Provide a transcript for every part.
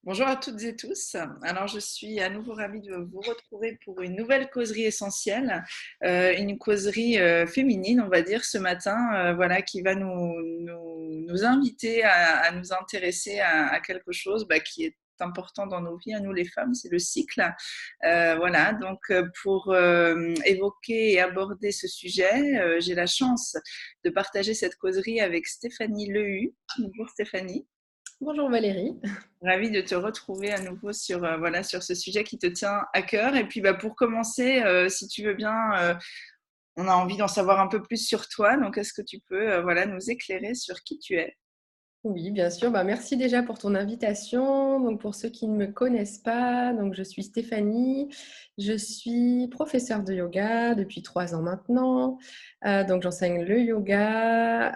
Bonjour à toutes et tous. Alors, je suis à nouveau ravie de vous retrouver pour une nouvelle causerie essentielle, une causerie féminine, on va dire, ce matin, voilà, qui va nous inviter à nous intéresser à quelque chose qui est important dans nos vies, à nous les femmes, c'est le cycle. Voilà, donc pour évoquer et aborder ce sujet, j'ai la chance de partager cette causerie avec Stéphanie Lehu. Bonjour Stéphanie. Bonjour Valérie. Ravie de te retrouver à nouveau sur, voilà, sur ce sujet qui te tient à cœur. Et puis pour commencer, si tu veux bien, on a envie d'en savoir un peu plus sur toi. Donc, est-ce que tu peux voilà, nous éclairer sur qui tu es? Oui, bien sûr. Merci déjà pour ton invitation. Donc, pour ceux qui ne me connaissent pas, donc je suis Stéphanie. Je suis professeure de yoga depuis 3 ans maintenant. Donc, j'enseigne le yoga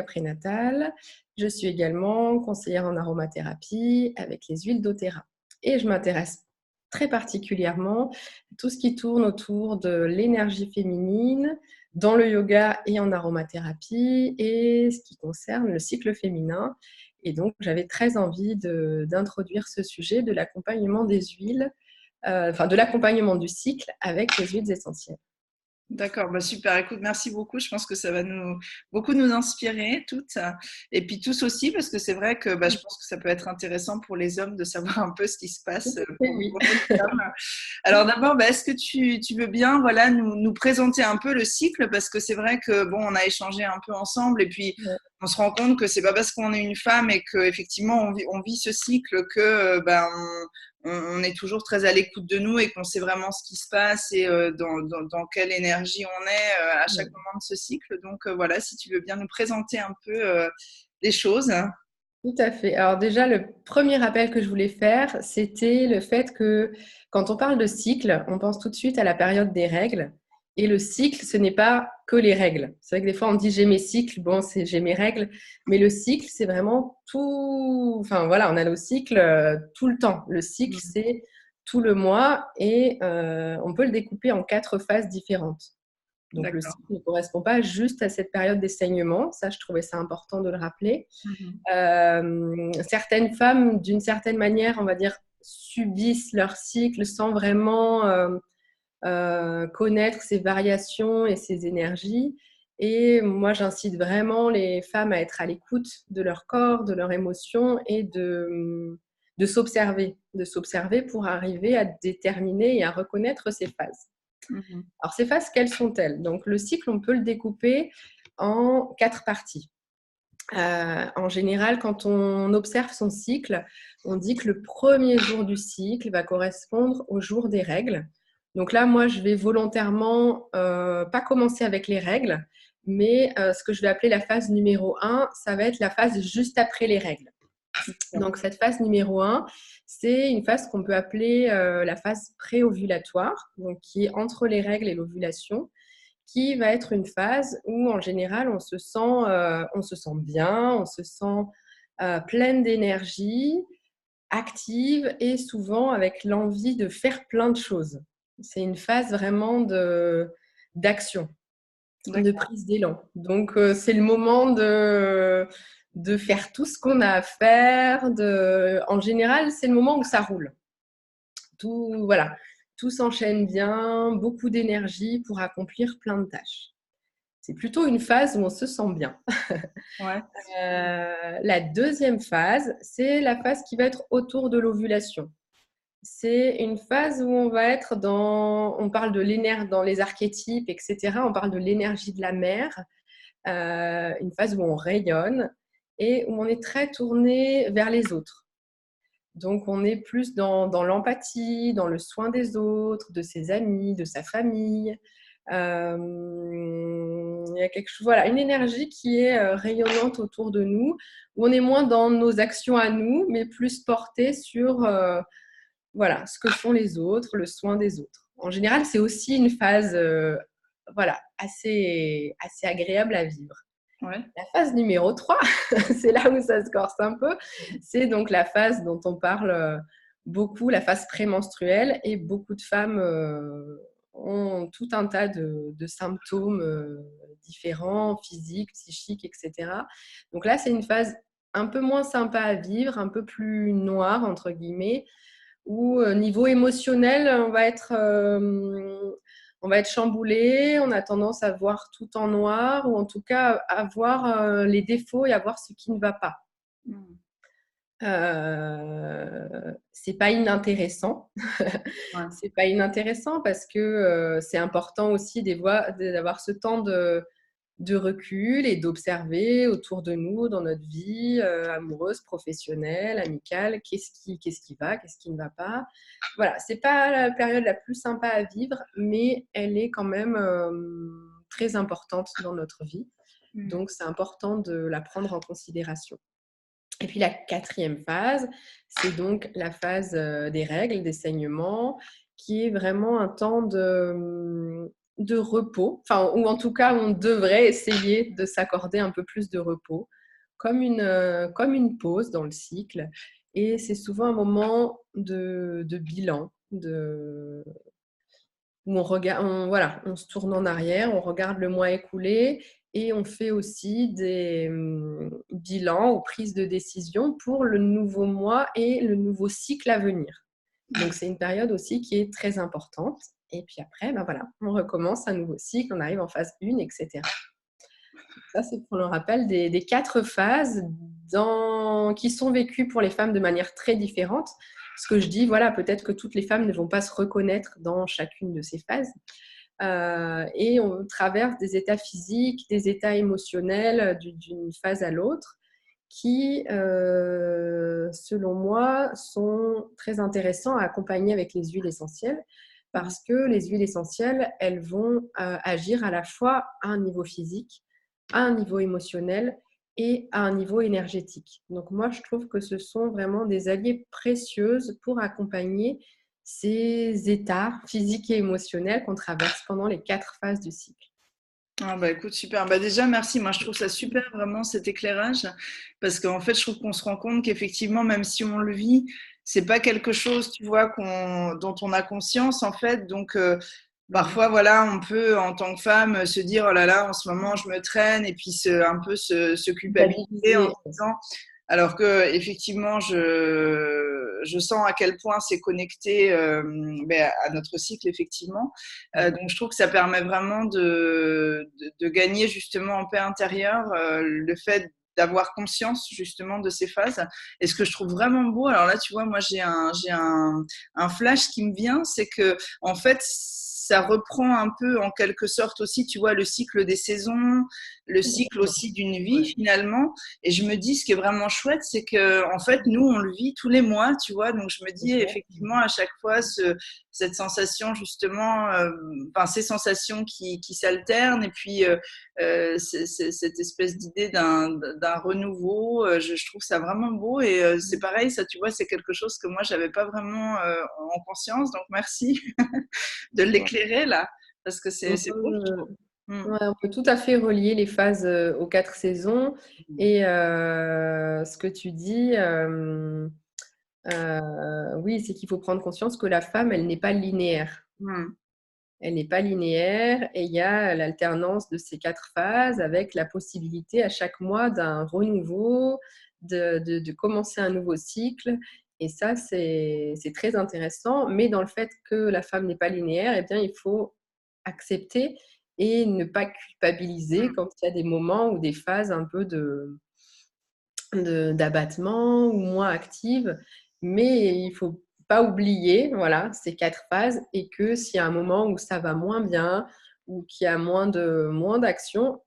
prénatal. Je suis également conseillère en aromathérapie avec les huiles doTERRA. Et je m'intéresse très particulièrement à tout ce qui tourne autour de l'énergie féminine, dans le yoga et en aromathérapie, et ce qui concerne le cycle féminin. Et donc, j'avais très envie d'introduire ce sujet de l'accompagnement des huiles, de l'accompagnement du cycle avec les huiles essentielles. D'accord, super. Écoute, merci beaucoup. Je pense que ça va beaucoup nous inspirer toutes, et puis tous aussi, parce que c'est vrai que je pense que ça peut être intéressant pour les hommes de savoir un peu ce qui se passe Oui. pour nous les femmes. Alors d'abord, est-ce que tu veux bien, voilà, nous présenter un peu le cycle, parce que c'est vrai que bon, on a échangé un peu ensemble, et puis Ouais. on se rend compte que c'est pas parce qu'on est une femme et que effectivement on vit ce cycle que on est toujours très à l'écoute de nous et qu'on sait vraiment ce qui se passe et dans quelle énergie on est à chaque Ouais. moment de ce cycle. Donc voilà, si tu veux bien nous présenter un peu les choses. Tout à fait. Alors déjà, le premier rappel que je voulais faire, c'était le fait que quand on parle de cycle, on pense tout de suite à la période des règles. Et le cycle, ce n'est pas que les règles. C'est vrai que des fois, on dit j'ai mes cycles, bon, c'est j'ai mes règles. Mais le cycle, c'est vraiment tout. Enfin voilà, on a nos cycles tout le temps. Le cycle, Mhm. c'est tout le mois et on peut le découper en 4 phases différentes. Donc le D'accord. cycle ne correspond pas juste à cette période des saignements. Ça, je trouvais ça important de le rappeler. Mhm. Certaines femmes, d'une certaine manière, on va dire, subissent leur cycle sans vraiment connaître ces variations et ces énergies. Et moi, j'incite vraiment les femmes à être à l'écoute de leur corps, de leurs émotions et de s'observer pour arriver à déterminer et à reconnaître ces phases. Mhm. Alors, ces phases, quelles sont-elles? Donc, le cycle, on peut le découper en 4 parties. En général, quand on observe son cycle, on dit que le premier jour du cycle va correspondre au jour des règles. Donc là, moi, je vais volontairement pas commencer avec les règles, mais ce que je vais appeler la phase numéro 1, ça va être la phase juste après les règles. Donc cette phase numéro 1, c'est une phase qu'on peut appeler la phase préovulatoire, donc qui est entre les règles et l'ovulation, qui va être une phase où, en général, on se sent bien, on se sent pleine d'énergie, active et souvent avec l'envie de faire plein de choses. C'est une phase vraiment d'action, de D'accord. prise d'élan. Donc, c'est le moment de faire tout ce qu'on a à faire. En général, c'est le moment où ça roule. Voilà, tout s'enchaîne bien, beaucoup d'énergie pour accomplir plein de tâches. C'est plutôt une phase où on se sent bien. Ouais. La deuxième phase, c'est la phase qui va être autour de l'ovulation. C'est une phase où on va être on parle de l'énergie dans les archétypes, etc. On parle de l'énergie de la mer, une phase où on rayonne et où on est très tourné vers les autres. Donc, on est plus dans l'empathie, dans le soin des autres, de ses amis, de sa famille. Il y a quelque chose, voilà, une énergie qui est rayonnante autour de nous, où on est moins dans nos actions à nous, mais plus porté sur voilà, ce que font les autres, le soin des autres. En général, c'est aussi une phase voilà, assez agréable à vivre. Ouais. La phase numéro 3, c'est là où ça se corse un peu, c'est donc la phase dont on parle beaucoup, la phase prémenstruelle, et beaucoup de femmes ont tout un tas de symptômes différents, physiques, psychiques, etc. Donc là, c'est une phase un peu moins sympa à vivre, un peu plus noir, entre guillemets, où niveau émotionnel, on va être chamboulé, on a tendance à voir tout en noir, ou en tout cas à voir les défauts et à voir ce qui ne va pas. Mm. C'est pas inintéressant. Ouais. C'est pas inintéressant parce que c'est important aussi d'avoir ce temps de recul et d'observer autour de nous, dans notre vie amoureuse, professionnelle, amicale, qu'est-ce qui va, qu'est-ce qui ne va pas. Voilà, c'est pas la période la plus sympa à vivre, mais elle est quand même très importante dans notre vie. Mm. Donc, c'est important de la prendre en considération. Et puis la quatrième phase, c'est donc la phase des règles, des saignements, qui est vraiment un temps de repos, enfin, ou en tout cas, on devrait essayer de s'accorder un peu plus de repos, comme une pause dans le cycle. Et c'est souvent un moment de bilan, où on regarde, voilà, on se tourne en arrière, on regarde le mois écoulé et on fait aussi des bilans ou prises de décision pour le nouveau mois et le nouveau cycle à venir. Donc, c'est une période aussi qui est très importante. Et puis après, ben voilà, on recommence un nouveau cycle, on arrive en phase 1, etc. Ça, c'est pour le rappel des 4 phases qui sont vécues pour les femmes de manière très différente. Ce que je dis, voilà, peut-être que toutes les femmes ne vont pas se reconnaître dans chacune de ces phases. Et on traverse des états physiques, des états émotionnels d'une phase à l'autre qui, selon moi, sont très intéressants à accompagner avec les huiles essentielles parce que les huiles essentielles, elles vont agir à la fois à un niveau physique, à un niveau émotionnel et à un niveau énergétique. Donc moi, je trouve que ce sont vraiment des alliés précieuses pour accompagner ces états physiques et émotionnels qu'on traverse pendant les 4 phases du cycle. Ah bah écoute, super. Bah déjà, merci. Moi, je trouve ça super, vraiment, cet éclairage. Parce qu'en fait, je trouve qu'on se rend compte qu'effectivement, même si on le vit, c'est pas quelque chose, tu vois, dont on a conscience, en fait. Donc, parfois, voilà, on peut, en tant que femme, se dire, oh là là, en ce moment, je me traîne, et puis un peu se culpabiliser en Culpabiliser. se disant, alors que effectivement, je sens à quel point c'est connecté à notre cycle, effectivement. Donc, je trouve que ça permet vraiment de gagner justement en paix intérieure le fait d'avoir conscience justement de ces phases. Et ce que je trouve vraiment beau, alors là, tu vois, moi, un flash qui me vient, c'est que en fait, ça reprend un peu en quelque sorte aussi, tu vois, le cycle des saisons, le cycle aussi d'une vie finalement. Et je me dis, ce qui est vraiment chouette, c'est que en fait, nous, on le vit tous les mois, tu vois. Donc, je me dis effectivement à chaque fois cette sensation justement, enfin ces sensations qui s'alternent et puis cette espèce d'idée d'un renouveau. Je trouve ça vraiment beau et c'est pareil, ça, tu vois, c'est quelque chose que moi j'avais pas vraiment en conscience. Donc merci de l'éclairer là, parce que c'est beau, je trouve. Ouais, on peut tout à fait relier les phases aux 4 saisons. Et ce que tu dis, oui, c'est qu'il faut prendre conscience que la femme, elle n'est pas linéaire. Mm. Elle n'est pas linéaire et il y a l'alternance de ces 4 phases avec la possibilité à chaque mois d'un renouveau, de commencer un nouveau cycle. Et ça, c'est très intéressant. Mais dans le fait que la femme n'est pas linéaire, eh bien, il faut accepter et ne pas culpabiliser quand il y a des moments ou des phases un peu d'abattement ou moins actives. Mais il ne faut pas oublier, voilà, ces 4 phases et que s'il y a un moment où ça va moins bien ou qu'il y a moins d'action,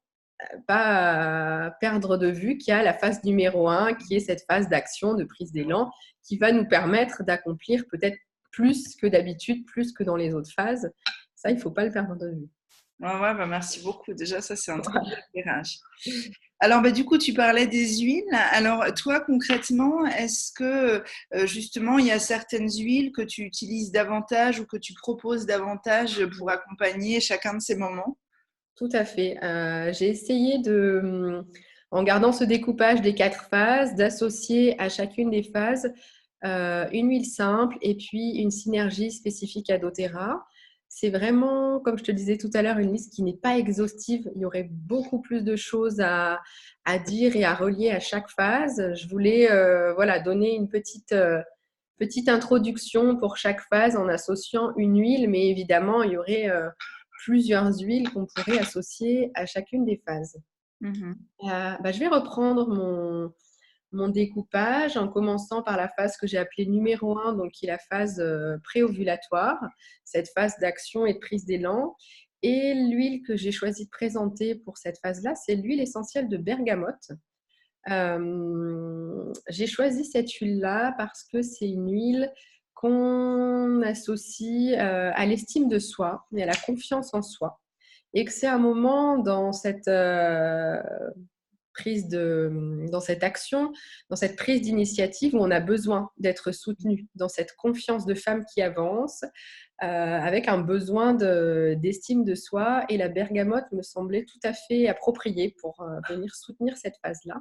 pas perdre de vue qu'il y a la phase numéro 1 qui est cette phase d'action, de prise d'élan qui va nous permettre d'accomplir peut-être plus que d'habitude, plus que dans les autres phases. Ça, il ne faut pas le perdre de vue. Ouais, bah merci beaucoup. Déjà, ça, c'est un très bon éclairage. Alors, bah, du coup, tu parlais des huiles. Alors, toi, concrètement, est-ce que justement, il y a certaines huiles que tu utilises davantage ou que tu proposes davantage pour accompagner chacun de ces moments? Tout à fait. J'ai essayé en gardant ce découpage des 4 phases, d'associer à chacune des phases une huile simple et puis une synergie spécifique à doTERRA. C'est vraiment, comme je te disais tout à l'heure, une liste qui n'est pas exhaustive. Il y aurait beaucoup plus de choses à dire et à relier à chaque phase. Je voulais voilà, donner une petite introduction pour chaque phase en associant une huile, mais évidemment, il y aurait plusieurs huiles qu'on pourrait associer à chacune des phases. Je vais reprendre mon découpage en commençant par la phase que j'ai appelée numéro 1, donc qui est la phase préovulatoire, cette phase d'action et de prise d'élan. Et l'huile que j'ai choisi de présenter pour cette phase-là, c'est l'huile essentielle de bergamote. J'ai choisi cette huile-là parce que c'est une huile qu'on associe à l'estime de soi et à la confiance en soi. Et que c'est un moment dans cette dans cette action, dans cette prise d'initiative où on a besoin d'être soutenu, dans cette confiance de femme qui avance, avec un besoin d'estime de soi. Et la bergamote me semblait tout à fait appropriée pour venir soutenir cette phase-là.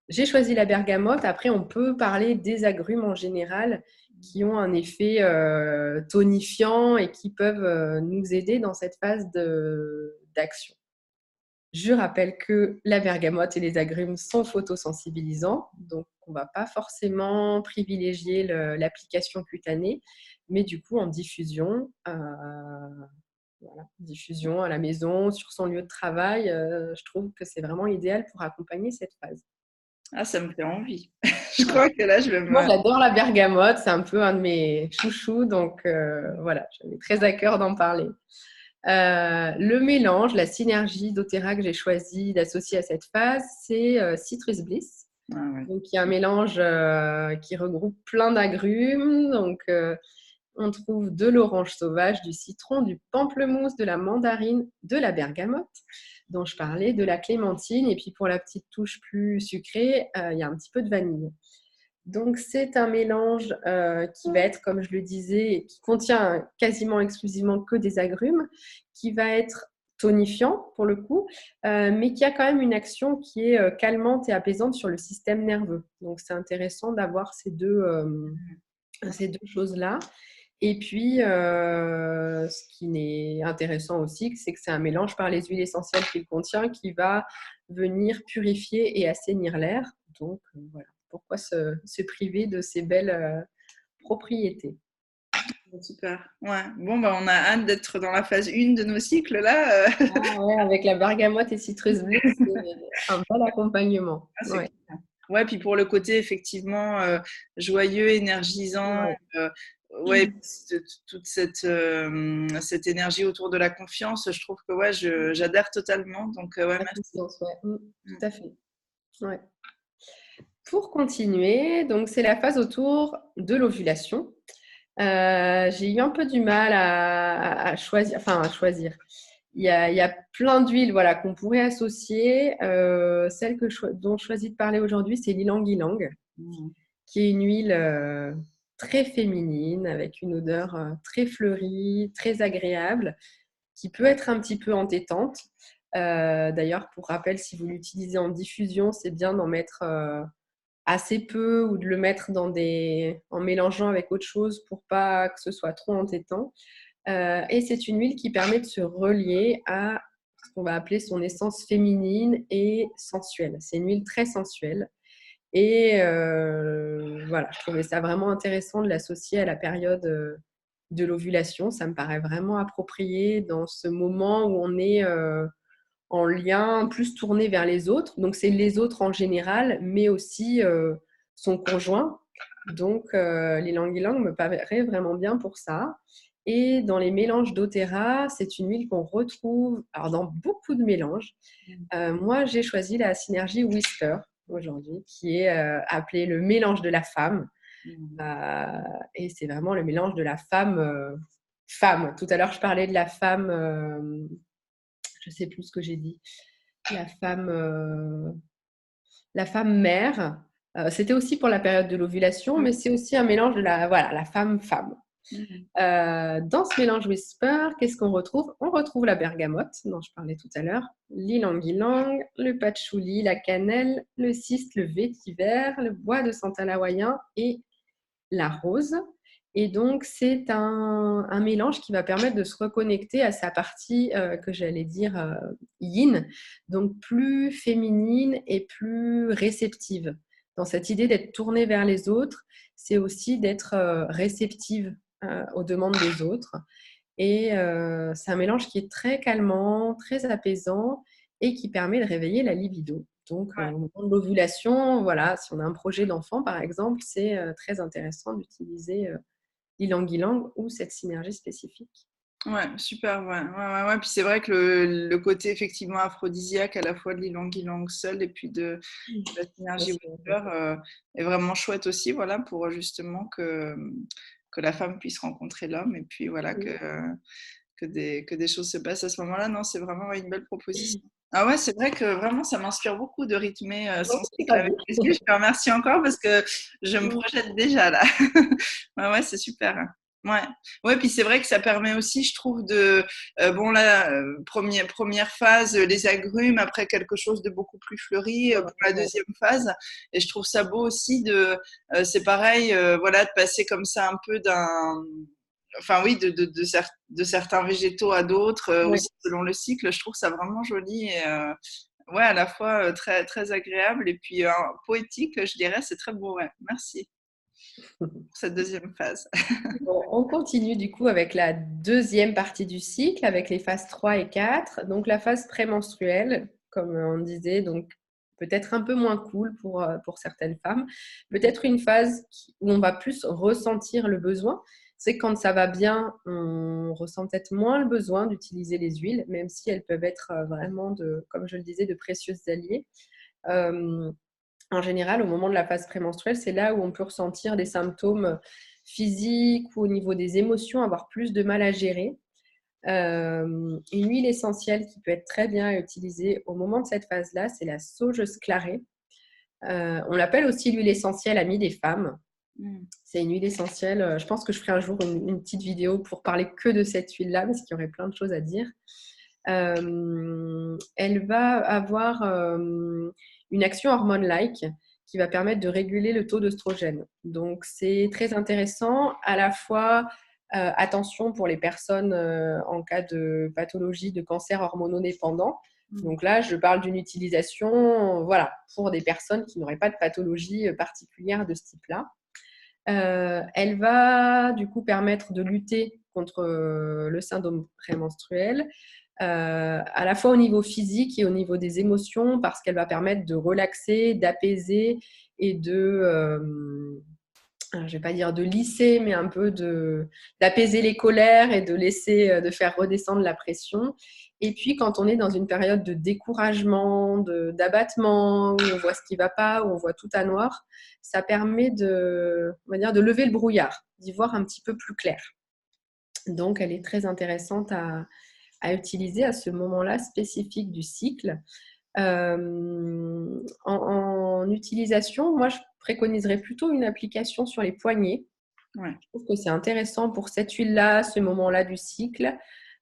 J'ai choisi la bergamote. Après, on peut parler des agrumes en général qui ont un effet tonifiant et qui peuvent nous aider dans cette phase d'action. Je rappelle que la bergamote et les agrumes sont photosensibilisants, donc on ne va pas forcément privilégier l'application cutanée, mais du coup en diffusion, diffusion à la maison, sur son lieu de travail, je trouve que c'est vraiment idéal pour accompagner cette phase. Ah, ça me fait envie. Je crois que là, je vais Moi, j'adore la bergamote, c'est un peu un de mes chouchous, donc voilà, j'avais très à cœur d'en parler. Le mélange, la synergie doTERRA que j'ai choisi d'associer à cette phase, c'est Citrus Bliss. Ah, ouais. Donc, il y a un mélange qui regroupe plein d'agrumes. Donc, on trouve de l'orange sauvage, du citron, du pamplemousse, de la mandarine, de la bergamote, dont je parlais, de la clémentine. Et puis, pour la petite touche plus sucrée, il y a un petit peu de vanille. Donc, c'est un mélange qui va être, comme je le disais, qui contient quasiment exclusivement que des agrumes, qui va être tonifiant pour le coup, mais qui a quand même une action qui est calmante et apaisante sur le système nerveux. Donc, c'est intéressant d'avoir ces deux choses-là. Et puis, ce qui est intéressant aussi, c'est que c'est un mélange par les huiles essentielles qu'il contient qui va venir purifier et assainir l'air. Donc, voilà. Pourquoi se priver de ces belles propriétés? Super. Ouais. Bon, on a hâte d'être dans la phase 1 de nos cycles là. Ah ouais, avec la bergamote et citrus bliss, c'est un bel accompagnement. Ah, Ouais. Ouais, puis pour le côté effectivement joyeux, énergisant, Ouais. ouais, toute cette énergie autour de la confiance, je trouve que ouais, j'adhère totalement. Donc ouais, La merci. confiance, ouais. Tout à fait. Ouais. Pour continuer, donc c'est la phase autour de l'ovulation. J'ai eu un peu du mal à choisir, Il y a plein d'huiles voilà, qu'on pourrait associer. Celle dont je choisis de parler aujourd'hui, c'est l'ylang-ylang, qui est une huile très féminine, avec une odeur très fleurie, très agréable, qui peut être un petit peu entêtante. D'ailleurs, pour rappel, si vous l'utilisez en diffusion, c'est bien d'en mettre assez peu ou de le mettre en mélangeant avec autre chose pour pas que ce soit trop entêtant. Et c'est une huile qui permet de se relier à ce qu'on va appeler son essence féminine et sensuelle. C'est une huile très sensuelle. Et voilà, je trouvais ça vraiment intéressant de l'associer à la période de l'ovulation. Ça me paraît vraiment approprié dans ce moment où on est en lien plus tourné vers les autres. Donc, c'est les autres en général, mais aussi son conjoint. Donc, l'ylang-ylang me paraît vraiment bien pour ça. Et dans les mélanges doTERRA, c'est une huile qu'on retrouve alors, dans beaucoup de mélanges. Moi, j'ai choisi la synergie Whisper aujourd'hui, qui est appelée le mélange de la femme. Et c'est vraiment le mélange de la femme. Femme. Tout à l'heure, je parlais de la femme je ne sais plus ce que j'ai dit, la femme mère. C'était aussi pour la période de l'ovulation, mais c'est aussi un mélange de la femme-femme. Dans ce mélange Whisper, qu'est-ce qu'on retrouve? On retrouve la bergamote, dont je parlais tout à l'heure, l'ylang-ylang, le patchouli, la cannelle, le cyste, le vétiver, le bois de santal hawaïen et la rose. Et donc, c'est un mélange qui va permettre de se reconnecter à sa partie que j'allais dire yin, donc plus féminine et plus réceptive. Dans cette idée d'être tournée vers les autres, c'est aussi d'être réceptive aux demandes des autres. Et c'est un mélange qui est très calmant, très apaisant et qui permet de réveiller la libido. Donc, Ouais. au moment de l'ovulation, voilà, si on a un projet d'enfant, par exemple, c'est très intéressant d'utiliser l'ylang-ylang ou cette synergie spécifique. Ouais, super, ouais. Ouais. Puis c'est vrai que le côté effectivement aphrodisiaque à la fois de l'ylang-ylang seul et puis de la Bien synergie sûr. Whisper est vraiment chouette aussi, voilà, pour justement que la femme puisse rencontrer l'homme et puis voilà, que des choses se passent à ce moment-là. Non, c'est vraiment une belle proposition. Ah ouais, c'est vrai que vraiment, ça m'inspire beaucoup de rythmer Non, son c'est cycle pas avec vu. les yeux. Je te remercie encore parce que je me projette déjà là. Ouais, c'est super. Ouais, ouais, puis c'est vrai que ça permet aussi, je trouve, de bon là, première phase, les agrumes, après quelque chose de beaucoup plus fleuri pour la deuxième phase. Et je trouve ça beau aussi c'est pareil, voilà, de passer comme ça un peu enfin oui, de certains végétaux à d'autres, Ouais. aussi selon le cycle. Je trouve ça vraiment joli et ouais, à la fois très, très agréable et puis poétique, je dirais. C'est très beau, ouais. Merci pour cette deuxième phase. Bon, on continue du coup avec la deuxième partie du cycle, avec les phases 3 et 4. Donc la phase prémenstruelle, comme on disait, donc peut-être un peu moins cool pour certaines femmes. Peut-être une phase où on va plus ressentir le besoin. C'est que quand ça va bien, on ressent peut-être moins le besoin d'utiliser les huiles, même si elles peuvent être vraiment, comme je le disais, de précieuses alliées. Euh, En général, au moment de la phase prémenstruelle, c'est là où on peut ressentir des symptômes physiques ou au niveau des émotions, avoir plus de mal à gérer. Une huile essentielle qui peut être très bien utilisée au moment de cette phase-là, c'est la sauge sclarée. On l'appelle aussi l'huile essentielle amie des femmes. Mm. C'est une huile essentielle. Je pense que je ferai un jour une petite vidéo pour parler que de cette huile-là, parce qu'il y aurait plein de choses à dire. Elle va avoir une action hormone-like qui va permettre de réguler le taux d'œstrogène. Donc, c'est très intéressant. À la fois, attention pour les personnes en cas de pathologie de cancer hormonodépendant. Donc là, je parle d'une utilisation voilà, pour des personnes qui n'auraient pas de pathologie particulière de ce type-là. Elle va du coup permettre de lutter contre le syndrome prémenstruel, à la fois au niveau physique et au niveau des émotions, parce qu'elle va permettre de relaxer, d'apaiser et je ne vais pas dire de lisser, mais un peu d'apaiser les colères et de faire redescendre la pression. Et puis, quand on est dans une période de découragement, d'abattement, où on voit ce qui ne va pas, où on voit tout à noir, ça permet on va dire, de lever le brouillard, d'y voir un petit peu plus clair. Donc, elle est très intéressante à utiliser à ce moment-là spécifique du cycle. En utilisation, moi, je préconiserais plutôt une application sur les poignets. Ouais. Je trouve que c'est intéressant pour cette huile-là, ce moment-là du cycle.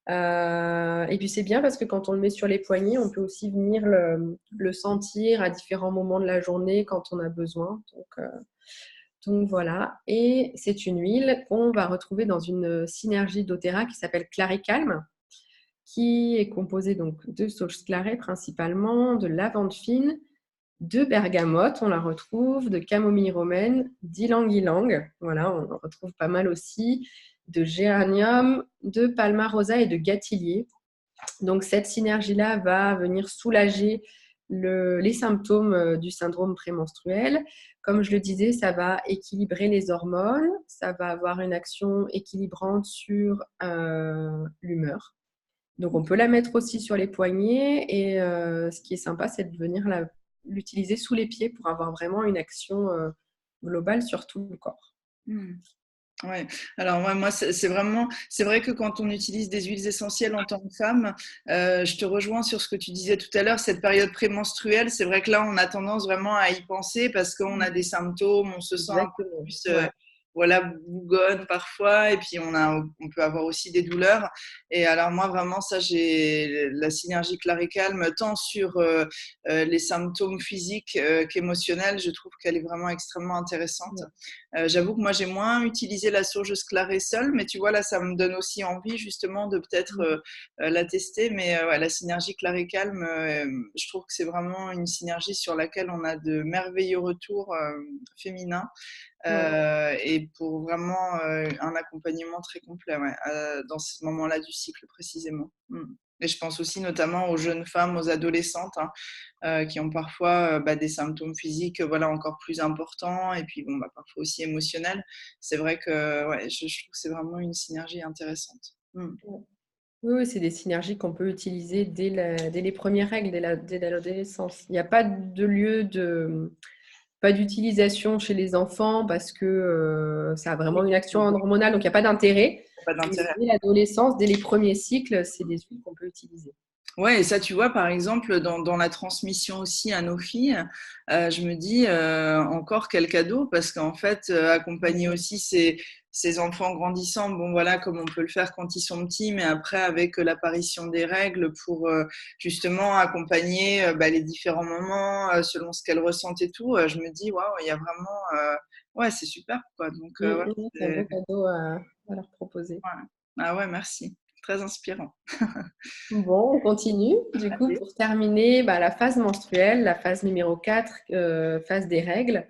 Et puis c'est bien parce que quand on le met sur les poignets, on peut aussi venir le sentir à différents moments de la journée quand on a besoin. Donc voilà. Et c'est une huile qu'on va retrouver dans une synergie doTERRA qui s'appelle Claricalm, qui est composée donc de sauge clarée principalement, de lavande fine, de bergamote, on la retrouve, de camomille romaine, d'ylang-ylang, voilà, on en retrouve pas mal aussi, de géranium, de palma rosa et de gâtillier. Donc cette synergie-là va venir soulager les symptômes du syndrome prémenstruel. Comme je le disais, ça va équilibrer les hormones, ça va avoir une action équilibrante sur l'humeur. Donc on peut la mettre aussi sur les poignets et ce qui est sympa, c'est de venir l'utiliser sous les pieds pour avoir vraiment une action globale sur tout le corps. Mm. Ouais. Alors moi c'est vrai que quand on utilise des huiles essentielles en tant que femme, je te rejoins sur ce que tu disais tout à l'heure, cette période prémenstruelle, c'est vrai que là on a tendance vraiment à y penser parce qu'on a des symptômes, on se sent un peu Exactement. plus Ouais. voilà, bougonne parfois, et puis on peut avoir aussi des douleurs. Et alors moi, vraiment, ça, j'ai la synergie Claricalme, tant sur les symptômes physiques qu'émotionnels, je trouve qu'elle est vraiment extrêmement intéressante. J'avoue que moi, j'ai moins utilisé la sauge Sclaré seule, mais tu vois, là, ça me donne aussi envie justement de peut-être la tester. Mais ouais, la synergie Claricalme, je trouve que c'est vraiment une synergie sur laquelle on a de merveilleux retours féminins. Ouais. Et pour vraiment un accompagnement très complet ouais, dans ce moment-là du cycle précisément. Et je pense aussi notamment aux jeunes femmes, aux adolescentes hein, qui ont parfois des symptômes physiques voilà, encore plus importants et puis bon, parfois aussi émotionnels. C'est vrai que ouais, je trouve que c'est vraiment une synergie intéressante. Oui, oui, c'est des synergies qu'on peut utiliser dès les premières règles, dès l'adolescence. Il n'y a pas de lieu pas d'utilisation chez les enfants parce que ça a vraiment une action hormonale, donc il n'y a pas d'intérêt. Pas Mais d'intérêt. dès l'adolescence, dès les premiers cycles, c'est des huiles qu'on peut utiliser. Ouais, et ça, tu vois, par exemple, dans la transmission aussi à nos filles, je me dis encore quel cadeau, parce qu'en fait, accompagner aussi ces enfants grandissants, bon voilà, comme on peut le faire quand ils sont petits, mais après avec l'apparition des règles pour justement accompagner les différents moments selon ce qu'elles ressentent et tout, je me dis, waouh, il y a vraiment, ouais, c'est super, quoi. Donc, ouais, C'est un beau cadeau à leur proposer. ouais. Ah ouais, merci. Très inspirant. Bon, on continue. Du coup, pour terminer, la phase menstruelle, la phase numéro 4, phase des règles.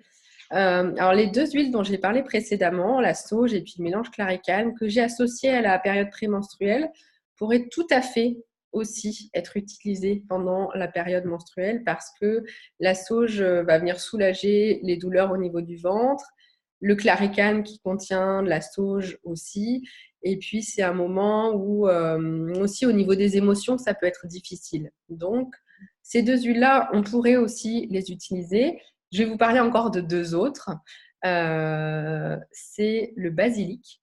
Alors, les deux huiles dont j'ai parlé précédemment, la sauge et puis le mélange Claricalme, que j'ai associé à la période prémenstruelle, pourraient tout à fait aussi être utilisées pendant la période menstruelle parce que la sauge va venir soulager les douleurs au niveau du ventre, le Clarican qui contient de la sauge aussi. Et puis, c'est un moment où aussi au niveau des émotions, ça peut être difficile. Donc, ces deux huiles-là, on pourrait aussi les utiliser. Je vais vous parler encore de deux autres. C'est le basilic,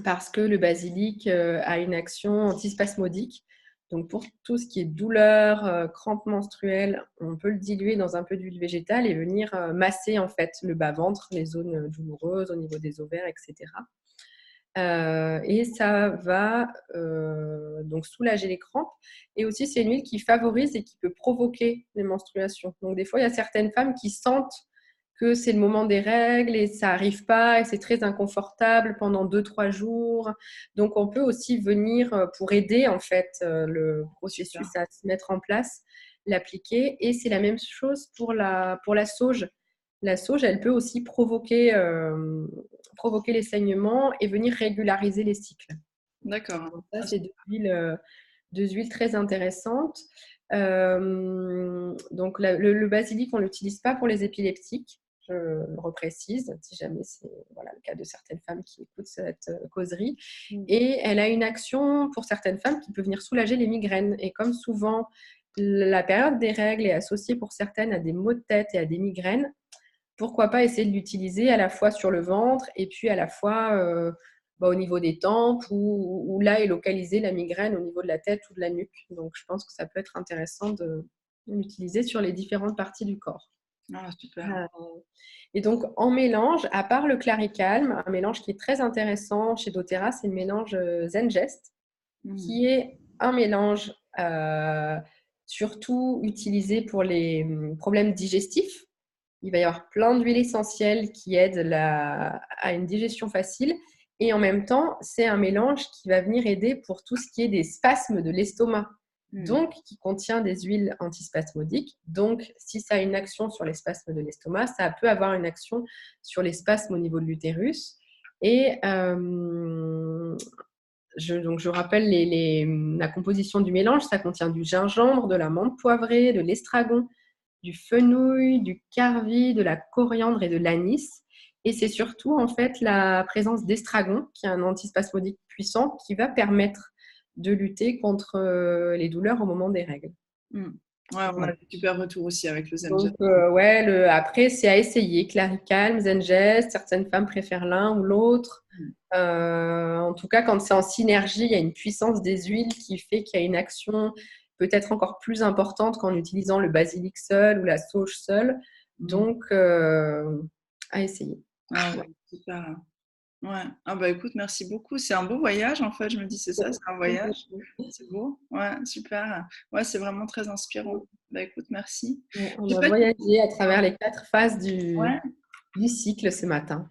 parce que le basilic a une action antispasmodique. Donc, pour tout ce qui est douleur, crampes menstruelles, on peut le diluer dans un peu d'huile végétale et venir masser en fait le bas-ventre, les zones douloureuses au niveau des ovaires, etc. Et ça va donc soulager les crampes. Et aussi, c'est une huile qui favorise et qui peut provoquer les menstruations. Donc, des fois, il y a certaines femmes qui sentent que c'est le moment des règles et ça n'arrive pas et c'est très inconfortable pendant 2-3 jours. Donc, on peut aussi venir pour aider en fait le processus Super. à se mettre en place, l'appliquer. Et c'est la même chose pour la sauge. La sauge, elle peut aussi provoquer les saignements et venir régulariser les cycles. D'accord. Donc ça, c'est deux huiles très intéressantes. Donc le basilic, on ne l'utilise pas pour les épileptiques, je le reprécise, si jamais c'est voilà, le cas de certaines femmes qui écoutent cette causerie. Et elle a une action pour certaines femmes qui peut venir soulager les migraines. Et comme souvent, la période des règles est associée pour certaines à des maux de tête et à des migraines, pourquoi pas essayer de l'utiliser à la fois sur le ventre et puis à la fois au niveau des tempes ou là est localisée la migraine au niveau de la tête ou de la nuque. Donc, je pense que ça peut être intéressant de l'utiliser sur les différentes parties du corps. Ah, super. Et donc, en mélange, à part le Claricalme, un mélange qui est très intéressant chez doTERRA, c'est le mélange Zengest, qui est un mélange surtout utilisé pour les problèmes digestifs. Il va y avoir plein d'huiles essentielles qui aident à une digestion facile. Et en même temps, c'est un mélange qui va venir aider pour tout ce qui est des spasmes de l'estomac. Donc, qui contient des huiles antispasmodiques. Donc, si ça a une action sur les spasmes de l'estomac, ça peut avoir une action sur les spasmes au niveau de l'utérus. Et je rappelle la composition du mélange. Ça contient du gingembre, de la menthe poivrée, de l'estragon, du fenouil, du carvi, de la coriandre et de l'anis. Et c'est surtout en fait la présence d'estragon, qui est un antispasmodique puissant, qui va permettre de lutter contre les douleurs au moment des règles. Ouais, on a des super retours aussi avec le Zengest. Donc, ouais, après, c'est à essayer. Claricalme, Zengest, certaines femmes préfèrent l'un ou l'autre. En tout cas, quand c'est en synergie, il y a une puissance des huiles qui fait qu'il y a une action peut-être encore plus importante qu'en utilisant le basilic seul ou la sauge seule. Donc, à essayer. Ah ouais, super. Ouais. Ah bah écoute, merci beaucoup. C'est un beau voyage en fait. Je me dis, c'est ça, c'est un voyage. C'est beau. Ouais, super. Ouais, c'est vraiment très inspirant. Bah écoute, merci. Ouais, on Je sais a pas. voyagé à travers les 4 phases Ouais. du cycle ce matin.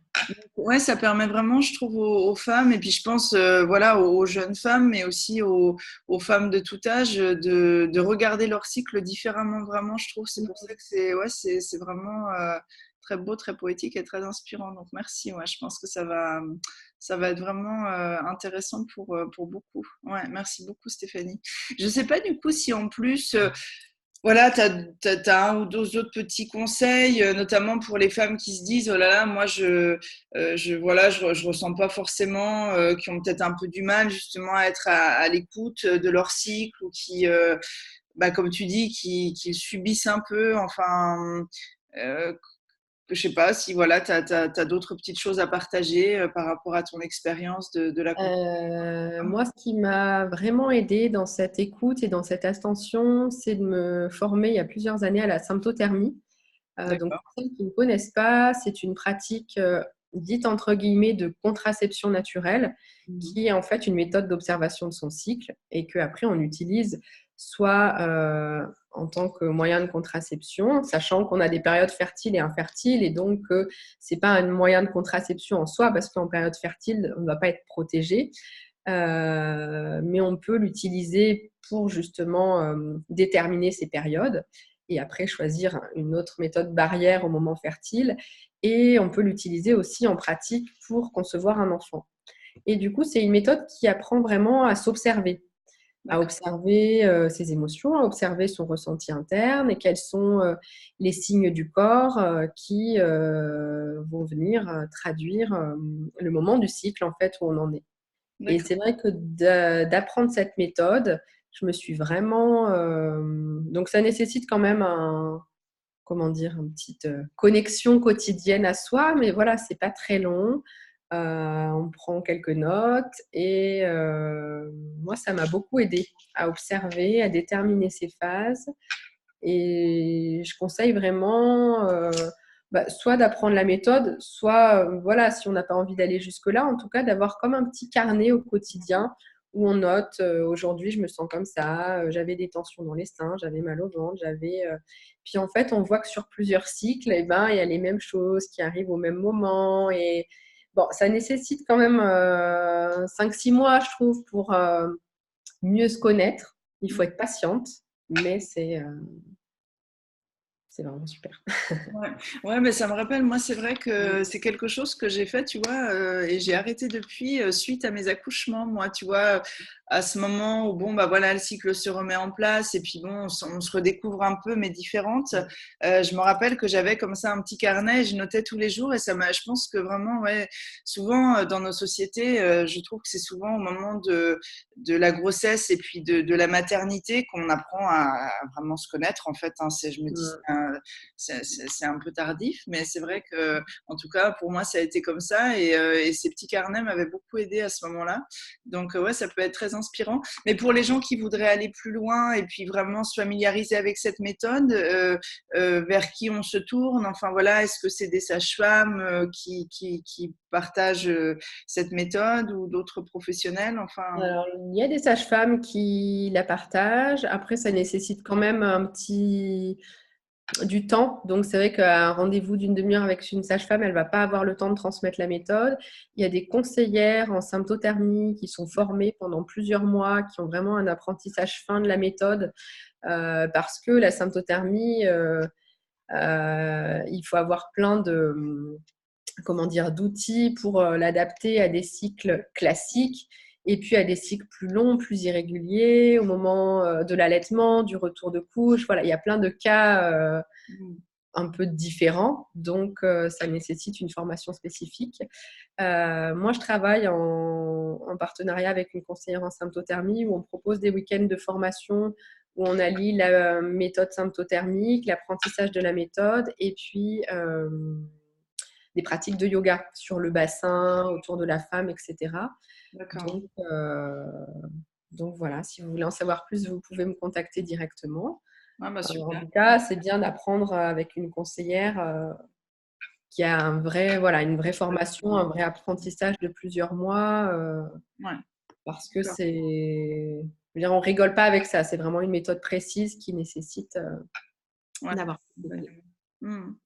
Ouais, ça permet vraiment, je trouve, aux femmes, et puis je pense, voilà, aux jeunes femmes, mais aussi aux femmes de tout âge, de regarder leur cycle différemment, vraiment, je trouve. C'est pour ça que ouais, c'est vraiment très beau, très poétique et très inspirant. Donc, merci. Ouais, je pense que ça va être vraiment intéressant pour beaucoup. Ouais, merci beaucoup, Stéphanie. Je sais pas, du coup, si en plus, voilà, tu as un ou deux autres petits conseils, notamment pour les femmes qui se disent, oh là là, moi voilà, je ressens pas forcément, qui ont peut-être un peu du mal justement à être à l'écoute de leur cycle, ou qui, bah, comme tu dis, qui subissent un peu. Enfin, euh, je sais pas si voilà, tu as d'autres petites choses à partager par rapport à ton expérience de l'accouchement. Moi, ce qui m'a vraiment aidée dans cette écoute et dans cette attention, c'est de me former il y a plusieurs années à la symptothermie. Donc, D'accord. pour celles qui ne connaissent pas, c'est une pratique dite entre guillemets de contraception naturelle, Mhm. qui est en fait une méthode d'observation de son cycle et qu'après on utilise soit en tant que moyen de contraception, sachant qu'on a des périodes fertiles et infertiles, et donc c'est pas un moyen de contraception en soi, parce qu'en période fertile, on ne va pas être protégé. Mais on peut l'utiliser pour justement déterminer ces périodes et après choisir une autre méthode barrière au moment fertile. Et on peut l'utiliser aussi en pratique pour concevoir un enfant. Et du coup, c'est une méthode qui apprend vraiment à s'observer, à D'accord. observer ses émotions, à observer son ressenti interne et quels sont les signes du corps qui vont venir traduire le moment du cycle en fait où on en est. Et D'accord. c'est vrai que d'apprendre cette méthode, je me suis vraiment. Donc, ça nécessite quand même comment dire, une petite connexion quotidienne à soi, mais voilà, c'est pas très long. On prend quelques notes et moi, ça m'a beaucoup aidé à observer, à déterminer ces phases. Et je conseille vraiment soit d'apprendre la méthode, soit, voilà, si on n'a pas envie d'aller jusque-là, en tout cas d'avoir comme un petit carnet au quotidien où on note, aujourd'hui je me sens comme ça, j'avais des tensions dans les seins, j'avais mal au ventre, Puis en fait, on voit que sur plusieurs cycles, eh ben, il y a les mêmes choses qui arrivent au même moment. Et bon, ça nécessite quand même 5-6 mois, je trouve, pour mieux se connaître. Il faut être patiente, mais c'est vraiment super. Ouais, ouais, mais ça me rappelle, moi, c'est vrai que c'est quelque chose que j'ai fait, tu vois, et j'ai arrêté depuis suite à mes accouchements, moi, tu vois, à ce moment où, bon, bah voilà, le cycle se remet en place, et puis bon, on se redécouvre un peu, mais différente. Je me rappelle que j'avais comme ça un petit carnet, et je notais tous les jours, et je pense que vraiment, ouais, souvent dans nos sociétés, je trouve que c'est souvent au moment de la grossesse et puis de la maternité qu'on apprend à vraiment se connaître, en fait, hein. Je me dis, c'est un peu tardif, mais c'est vrai que, en tout cas, pour moi, ça a été comme ça, et ces petits carnets m'avaient beaucoup aidé à ce moment-là. Donc, ouais, ça peut être très inspirant. Mais pour les gens qui voudraient aller plus loin et puis vraiment se familiariser avec cette méthode, vers qui on se tourne? Enfin, voilà, est-ce que c'est des sages-femmes qui partagent cette méthode, ou d'autres professionnels? Enfin, Alors, il y a des sages-femmes qui la partagent. Après, ça nécessite quand même du temps. Donc, c'est vrai qu'un rendez-vous d'une demi-heure avec une sage-femme, elle ne va pas avoir le temps de transmettre la méthode. Il y a des conseillères en symptothermie qui sont formées pendant plusieurs mois, qui ont vraiment un apprentissage fin de la méthode, parce que la symptothermie, il faut avoir plein comment dire, d'outils pour l'adapter à des cycles classiques et puis à des cycles plus longs, plus irréguliers, au moment de l'allaitement, du retour de couche. Voilà, il y a plein de cas un peu différents, donc ça nécessite une formation spécifique. Moi, je travaille en partenariat avec une conseillère en symptothermie où on propose des week-ends de formation où on allie la méthode symptothermique, l'apprentissage de la méthode et puis des pratiques de yoga sur le bassin, autour de la femme, etc. d'accord. Donc, euh, donc voilà, si vous voulez en savoir plus, vous pouvez me contacter directement. Ah, bah, En super. tout cas, c'est bien d'apprendre avec une conseillère qui a une vraie formation, un vrai apprentissage de plusieurs mois, Ouais, parce que d'accord. on rigole pas avec ça. C'est vraiment une méthode précise qui nécessite Ouais. d'avoir des clés.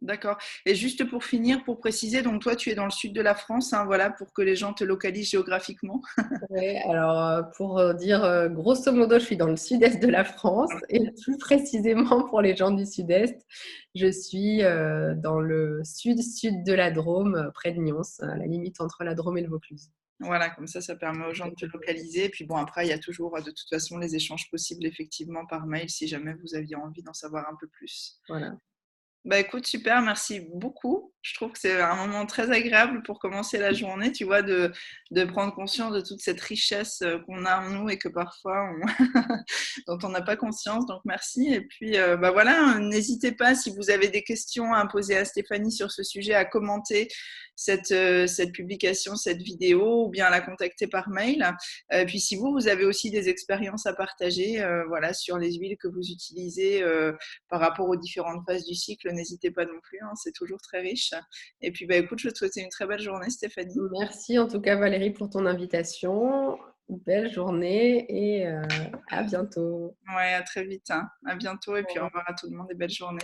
D'accord. Et juste pour finir, pour préciser, donc toi, tu es dans le sud de la France, hein, voilà, pour que les gens te localisent géographiquement. Ouais, alors pour dire grosso modo, je suis dans le sud-est de la France et plus précisément pour les gens du sud-est, je suis dans le sud-sud de la Drôme, près de Nyons, à la limite entre la Drôme et le Vaucluse. Voilà, comme ça permet aux gens de te localiser. Et puis bon, après, il y a toujours de toute façon les échanges possibles effectivement par mail si jamais vous aviez envie d'en savoir un peu plus. Voilà. Bah écoute, super, merci beaucoup. Je trouve que c'est un moment très agréable pour commencer la journée, tu vois, de prendre conscience de toute cette richesse qu'on a en nous et que parfois dont on n'a pas conscience. Donc merci. Et puis bah voilà, n'hésitez pas si vous avez des questions à poser à Stéphanie sur ce sujet, à commenter cette publication, cette vidéo, ou bien à la contacter par mail. Puis si vous avez aussi des expériences à partager, voilà, sur les huiles que vous utilisez par rapport aux différentes phases du cycle, n'hésitez pas non plus, hein, c'est toujours très riche. Et puis, bah, écoute, je te souhaite une très belle journée, Stéphanie. Merci en tout cas Valérie pour ton invitation. Belle journée et à bientôt. Ouais, à très vite, hein. À bientôt, et puis au revoir à tout le monde et belle journée.